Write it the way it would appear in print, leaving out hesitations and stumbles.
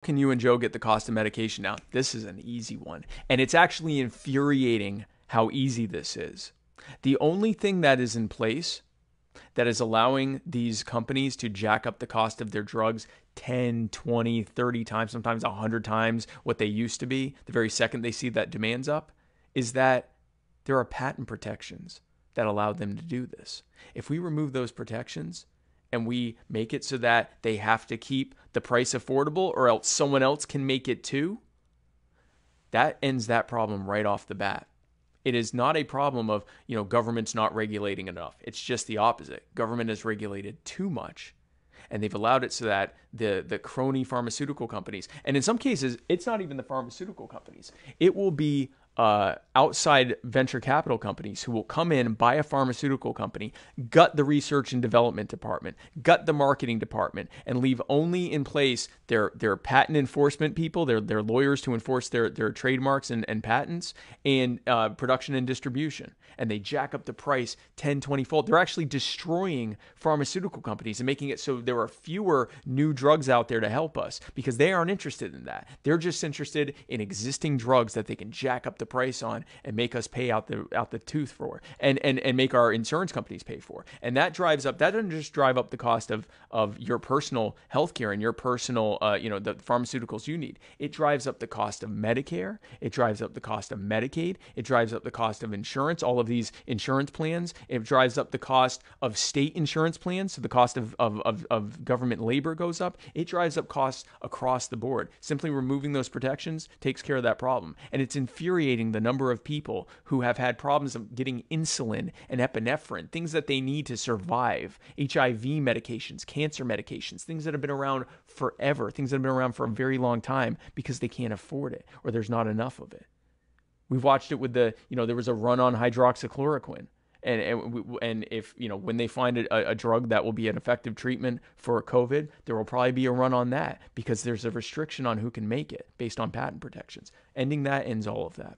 Can you and Joe get the cost of medication down? This is an easy one. And it's actually infuriating how easy this is. The only thing that is in place that is allowing these companies to jack up the cost of their drugs 10, 20, 30 times, sometimes 100 times what they used to be, the very second they see that demand's up, is that there are patent protections that allow them to do this. If we remove those protections and we make it so that they have to keep the price affordable or else someone else can make it too, that ends that problem right off the bat. It is not a problem of, government's not regulating enough. It's just the opposite. Government has regulated too much, and they've allowed it so that the crony pharmaceutical companies, and in some cases, it's not even the pharmaceutical companies. It will be outside venture capital companies who will come in, buy a pharmaceutical company, gut the research and development department, gut the marketing department, and leave only in place their patent enforcement people, their lawyers to enforce their trademarks and patents, and production and distribution. And they jack up the price 10, 20-fold. They're actually destroying pharmaceutical companies and making it so there are fewer new drugs out there to help us because they aren't interested in that. They're just interested in existing drugs that they can jack up the price on and make us pay out the tooth for, and make our insurance companies pay for. And that doesn't just drive up the cost of your personal healthcare and your personal the pharmaceuticals you need. It drives up the cost of Medicare, it drives up the cost of Medicaid, it drives up the cost of insurance, all of these insurance plans. It drives up the cost of state insurance plans, so the cost of government labor goes up. It drives up costs across the board. Simply removing those protections takes care of that problem. And it's infuriating the number of people who have had problems of getting insulin and epinephrine, things that they need to survive, HIV medications, cancer medications, things that have been around forever, things that have been around for a very long time because they can't afford it or there's not enough of it. We've watched it with there was a run on hydroxychloroquine. And if, when they find a drug that will be an effective treatment for COVID, there will probably be a run on that because there's a restriction on who can make it based on patent protections. Ending that ends all of that.